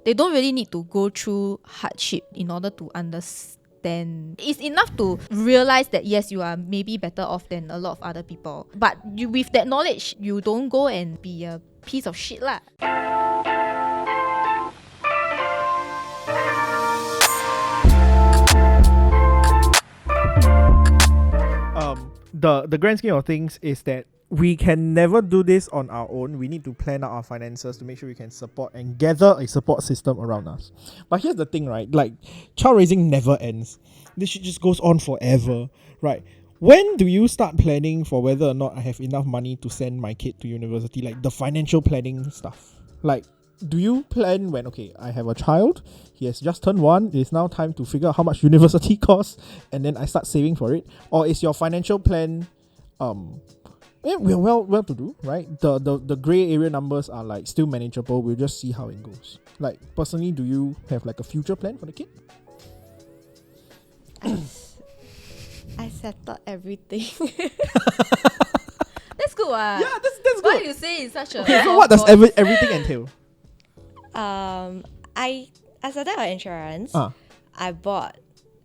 they don't really need to go through hardship in order to understand. It's enough to realize that yes, you are maybe better off than a lot of other people, but with that knowledge, you don't go and be a piece of shit lah. The grand scheme of things is that we can never do this on our own. We need to plan out our finances to make sure we can support and gather a support system around us. But here's the thing, right? Like, child raising never ends. This shit just goes on forever, right? When do you start planning for whether or not I have enough money to send my kid to university? Like the financial planning stuff. Like, do you plan when, okay, I have a child, he has just turned 1, it is now time to figure out how much university costs, and then I start saving for it? Or is your financial plan, we're well to do, right? The grey area numbers are like still manageable, we'll just see how it goes. Like, personally, do you have like a future plan for the kid? I settled everything. That's good. Yeah, that's good. Why you say it's such a... Okay, so what does everything entail? I settled her insurance. I bought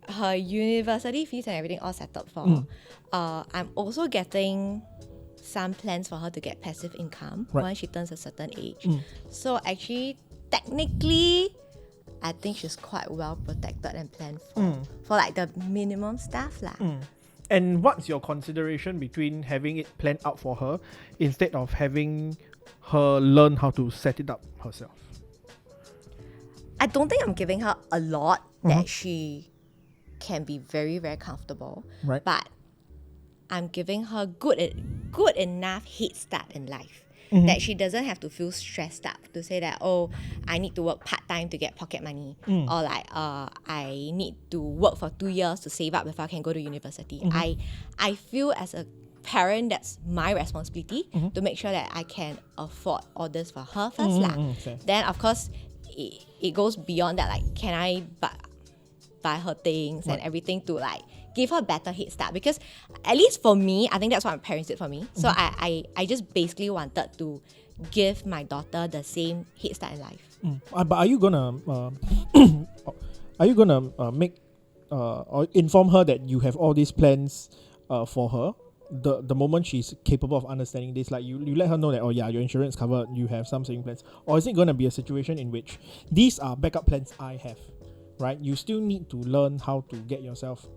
her university fees and everything all settled for. I'm also getting some plans for her to get passive income once she turns a certain age. So actually, technically, I think she's quite well protected and planned for like the minimum stuff lah. And what's your consideration between having it planned out for her instead of having her learn how to set it up herself? I don't think I'm giving her a lot that she can be very, very comfortable. Right. But I'm giving her good enough head start in life. That she doesn't have to feel stressed up to say that, oh, I need to work part-time to get pocket money. Or like, I need to work for 2 years to save up before I can go to university. I feel as a parent, that's my responsibility to make sure that I can afford all this for her first. Then, of course, it goes beyond that. Like, can I buy her things and everything to like give her a better head start? Because at least for me, I think that's what my parents did for me. So I just basically wanted to give my daughter the same head start in life. But are you gonna make or inform her that you have all these plans for her the moment she's capable of understanding this? Like you let her know that, oh yeah, your insurance covered, you have some saving plans? Or is it gonna be a situation in which these are backup plans I have, right? You still need to learn how to get yourself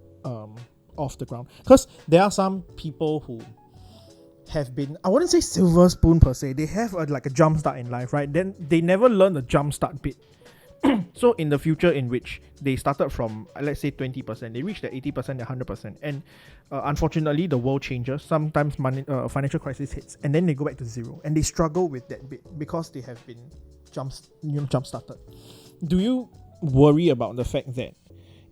off the ground, because there are some people who have been, I wouldn't say silver spoon per se, they have like a jump start in life, right? Then they never learn the jump start bit. So in the future in which they started from, let's say 20%, they reach the 80%, the 100%, and unfortunately the world changes. Sometimes financial crisis hits, and then they go back to zero, and they struggle with that bit because they have been jump started. Do you worry about the fact that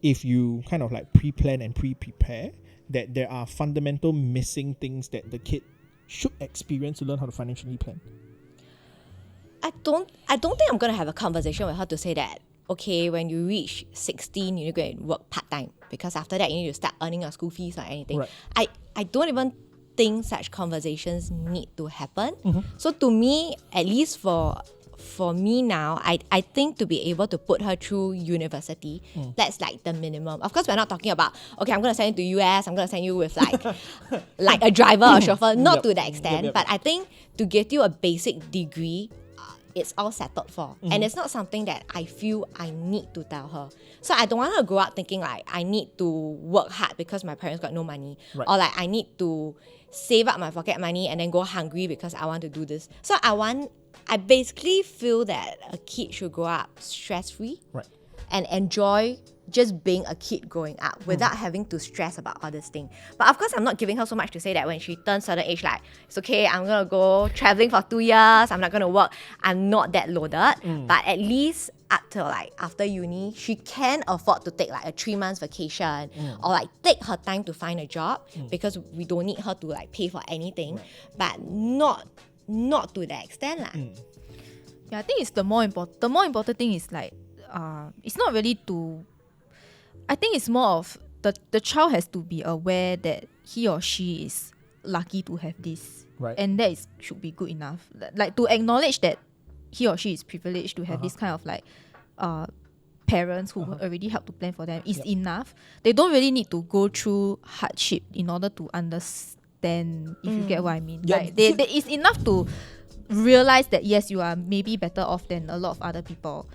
if you kind of like pre-plan and pre-prepare, that there are fundamental missing things that the kid should experience to learn how to financially plan? I don't think I'm gonna have a conversation with her to say that, okay, when you reach 16, you need to go and work part-time, because after that you need to start earning your school fees or anything. Right. I don't even think such conversations need to happen. So to me, at least for me now, I think to be able to put her through university, that's like the minimum. Of course, we're not talking about, okay, I'm going to send you to US, I'm going to send you with like a driver or chauffeur, not to that extent. But I think to get you a basic degree, it's all settled for. And it's not something that I feel I need to tell her. So I don't want her to grow up thinking like, I need to work hard because my parents got no money. Right. Or like, I need to save up my pocket money and then go hungry because I want to do this. So I basically feel that a kid should grow up stress-free, right, and enjoy just being a kid growing up without having to stress about all this thing. But of course, I'm not giving her so much to say that when she turns certain age, like, it's okay, I'm going to go traveling for 2 years, I'm not going to work. I'm not that loaded. But at least up to like after uni, she can afford to take like a 3 months vacation or like take her time to find a job because we don't need her to like pay for anything, but not to that extent lah. Yeah, I think it's the more important thing is like it's not really to, I think it's more of the child has to be aware that he or she is lucky to have this, right? And that should be good enough. Like to acknowledge that he or she is privileged to have this kind of like parents who already help to plan for them is enough. They don't really need to go through hardship in order to understand, if you get what I mean. Like it's enough to realize that yes, you are maybe better off than a lot of other people,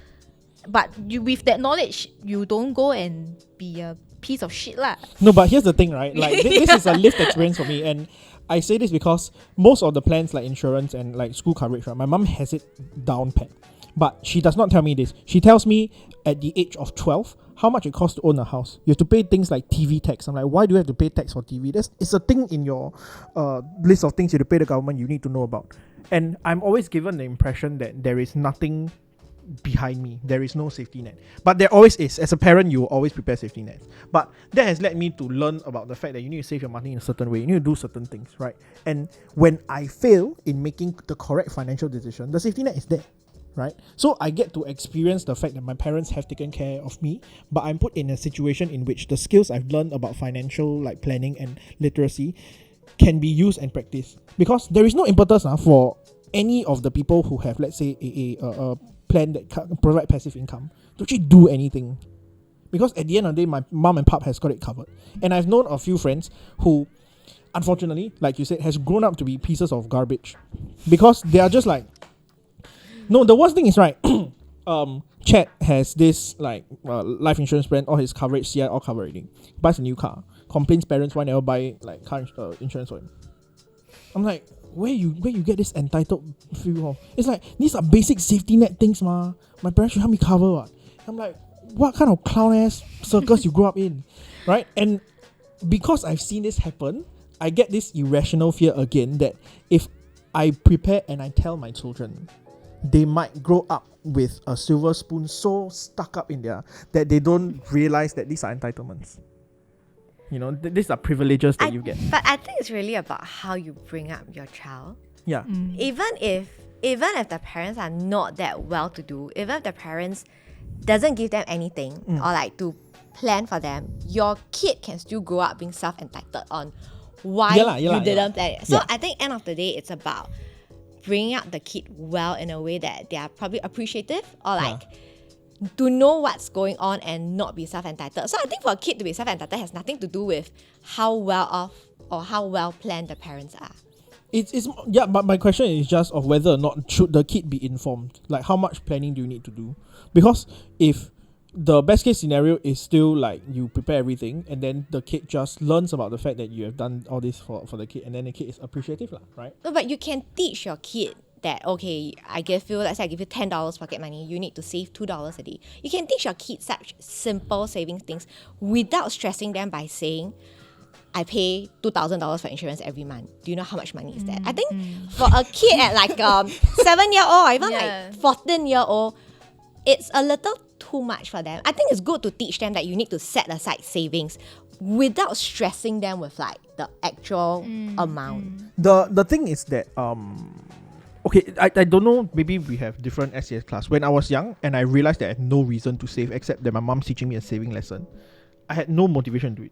but with that knowledge, you don't go and be a piece of shit lah. No, but here's the thing, right? Like this is a lived experience for me, and I say this because most of the plans like insurance and like school coverage, right, my mom has it down pat. But she does not tell me this. She tells me at the age of 12 how much it costs to own a house. You have to pay things like TV tax. I'm like, why do you have to pay tax for TV? It's a thing in your list of things you have to pay the government you need to know about. And I'm always given the impression that there is nothing behind me. There is no safety net. But there always is. As a parent, you will always prepare safety nets. But that has led me to learn about the fact that you need to save your money in a certain way. You need to do certain things, right? And when I fail in making the correct financial decision, the safety net is there. Right? So I get to experience the fact that my parents have taken care of me, but I'm put in a situation in which the skills I've learned about financial like planning and literacy can be used and practiced. Because there is no impetus for any of the people who have, let's say, a plan that provide passive income to actually do anything. Because at the end of the day, my mom and pop has got it covered. And I've known a few friends who, unfortunately, like you said, has grown up to be pieces of garbage. Because they are just like, no, the worst thing is, right, Chad has this like life insurance plan, all his coverage, CI all covered already. Buys a new car, complains parents why never buy like car insurance for him. I'm like, where you get this entitled feel of? It's like, these are basic safety net things, ma. My parents should help me cover what. I'm like, what kind of clown ass circus you grew up in, right? And because I've seen this happen, I get this irrational fear again that if I prepare and I tell my children, they might grow up with a silver spoon so stuck up in there that they don't realize that these are entitlements. You know, these are privileges that you get. But I think it's really about how you bring up your child. Yeah. Even if the parents are not that well to do, even if the parents doesn't give them anything or like to plan for them, your kid can still grow up being self-entitled on why you didn't plan it. So I think end of the day, it's about bringing up the kid well in a way that they are probably appreciative or like to know what's going on and not be self-entitled. So I think for a kid to be self-entitled has nothing to do with how well off or how well planned the parents are. But my question is just of whether or not should the kid be informed. Like, how much planning do you need to do? Because if the best case scenario is still like you prepare everything and then the kid just learns about the fact that you have done all this for the kid and then the kid is appreciative, right? No, but you can teach your kid that, okay, let's say I give you $10 pocket money, you need to save $2 a day. You can teach your kids such simple saving things without stressing them by saying, I pay $2,000 for insurance every month. Do you know how much money is that? I think for a kid at like 7-year-old or even like 14-year-old, it's a little too much for them. I think it's good to teach them that you need to set aside savings without stressing them with like the actual amount. The thing is that okay, I don't know, maybe we have different SCS class. When I was young and I realized that I had no reason to save except that my mom's teaching me a saving lesson, I had no motivation to do it.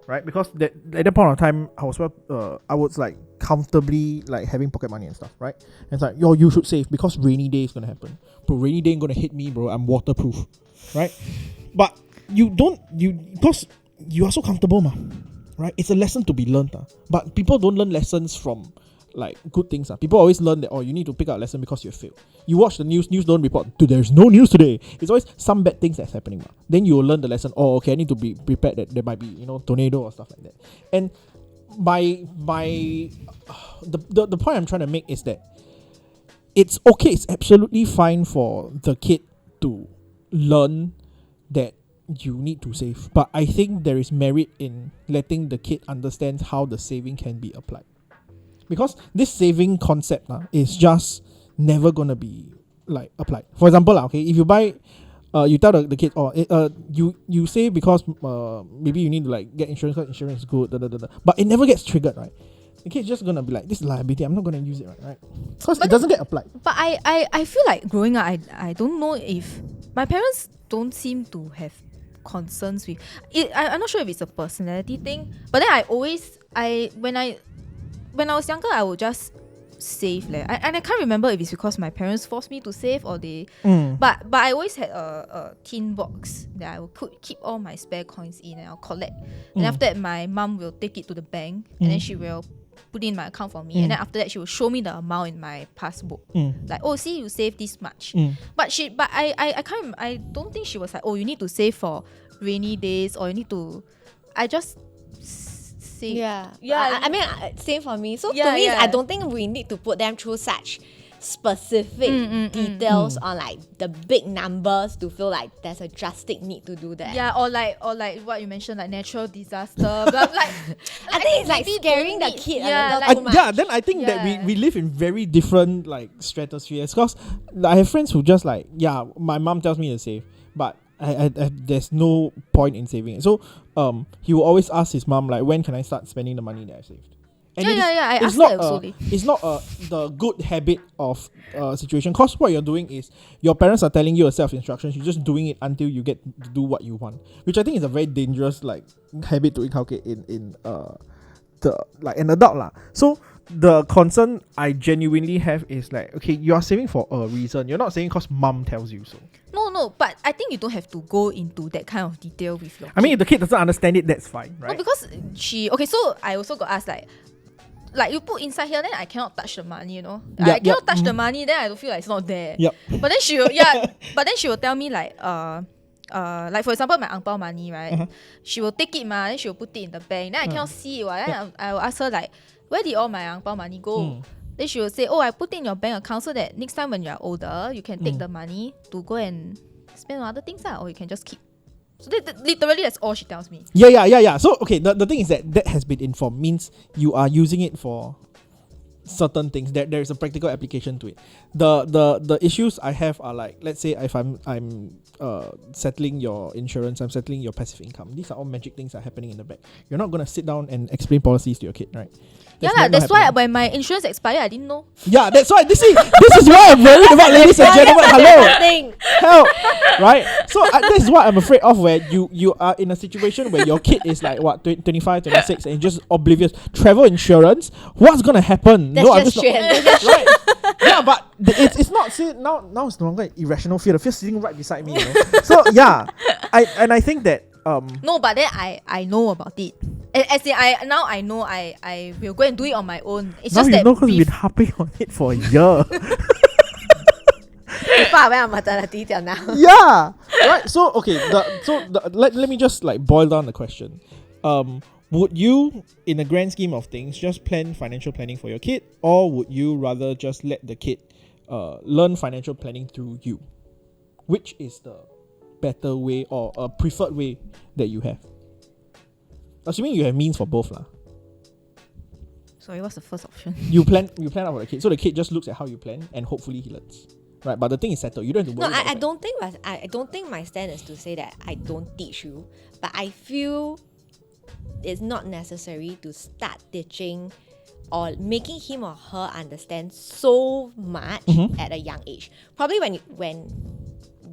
Right? Because at that point of time, I was like comfortably like having pocket money and stuff, right? And it's like, you should save because rainy day is gonna happen. Bro, rainy day ain't gonna hit me, bro. I'm waterproof, right? But because you are so comfortable, right? It's a lesson to be learned, but people don't learn lessons from like good things. People always learn that you need to pick up a lesson because you failed. You watch the news don't report there's no news today. It's always some bad things that's happening. Then you will learn the lesson. Okay, I need to be prepared that there might be tornado or stuff like that. And the point I'm trying to make is that it's okay. It's absolutely fine for the kid to learn that you need to save. But I think there is merit in letting the kid understand how the saving can be applied. Because this saving concept is just never gonna be like applied. For example, okay, if you buy, you tell the kid, you save because maybe you need to like get insurance because insurance is good, but it never gets triggered, right? The kid's just gonna be like, this is liability, I'm not gonna use it, right? Because it doesn't get applied. But I feel like growing up, I don't know if my parents don't seem to have concerns with it. I'm not sure if it's a personality thing, but then when I was younger, I would just save and I can't remember if it's because my parents forced me to save or they but I always had a tin box that I would keep all my spare coins in, and I'll collect, and after that my mum will take it to the bank, and then she will put it in my account for me, and then after that she will show me the amount in my passbook, like, oh, see, you save this much. But I don't think she was like, oh, you need to save for rainy days, or you need to. I just save. Yeah. I mean, same for me. So to me, I don't think we need to put them through such specific details on like the big numbers to feel like there's a drastic need to do that. Yeah, or like what you mentioned, like natural disaster. But like, I think it's like scaring the kid a little too much. Yeah, then I think that we live in very different like stratospheres, because I have friends who just like, my mom tells me to save, but I there's no point in saving it. So he will always ask his mom, like, when can I start spending the money that I've saved? And I asked that also. It's not the good habit of situation, because what you're doing is your parents are telling you a set of instructions, you're just doing it until you get to do what you want, which I think is a very dangerous like habit to inculcate in the like an adult lah. So the concern I genuinely have is like, okay, you are saving for a reason. You're not saving because mom tells you so. No, but I think you don't have to go into that kind of detail with your kid. I mean, if the kid doesn't understand it, that's fine, right? No, because so I also got asked like you put inside here, then I cannot touch the money, you know. I cannot touch the money, then I don't feel like it's not there. But then she will tell me like like for example my ang pao money, right? She will take it then she will put it in the bank. Then I cannot see it. Then I will ask her like, where did all my ang pao money go? Then she will say, oh, I put it in your bank account so that next time when you're older, you can take the money to go and spend on other things, or you can just keep. So literally that's all she tells me. Yeah. So okay, the thing is that has been informed means you are using it for certain things. There is a practical application to it. The issues I have are like, let's say if I'm settling your insurance, I'm settling your passive income. These are all magic things that are happening in the back. You're not gonna sit down and explain policies to your kid, right? That's why when my insurance expired, I didn't know. Yeah, that's why. This is what I'm worried about, ladies and gentlemen. Hello, help, right? So this is what I'm afraid of, where you are in a situation where your kid is like what 25, 26, and just oblivious. Travel insurance, what's gonna happen? That's I'm just right. Yeah, but it's not. See, now it's no longer an irrational fear. The fear sitting right beside me. You know? So I think that. No, but then I know about it. As in, I know I will go and do it on my own. It's now just you that know, because we've been harping on it for a year. Far away on maternity till now. Yeah, right. So okay, let me just like boil down the question. Would you, in the grand scheme of things, just plan financial planning for your kid, or would you rather just let the kid learn financial planning through you? Which is the better way or a preferred way that you have? Assuming you have means for both lah. Sorry, what's the first option? You plan out for the kid, so the kid just looks at how you plan and hopefully he learns. Right, but the thing is settled. You don't have to worry. No, I don't think my stand is to say that I don't teach you, but I feel it's not necessary to start teaching or making him or her understand so much at a young age. Probably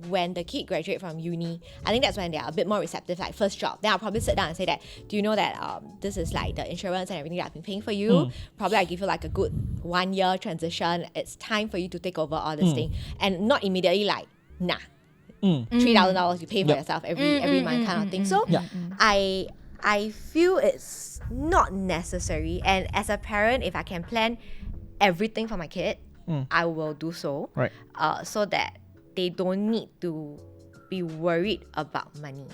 when the kid graduate from uni, I think that's when they are a bit more receptive, like first job. Then I'll probably sit down and say that, do you know that this is like the insurance and everything that I've been paying for you? Probably I give you like a good 1 year transition. It's time for you to take over all this thing. And not immediately like, nah, $3,000 you pay for yourself every month kind of thing. So I feel it's not necessary. And as a parent, if I can plan everything for my kid, I will do so. Right. So that they don't need to be worried about money.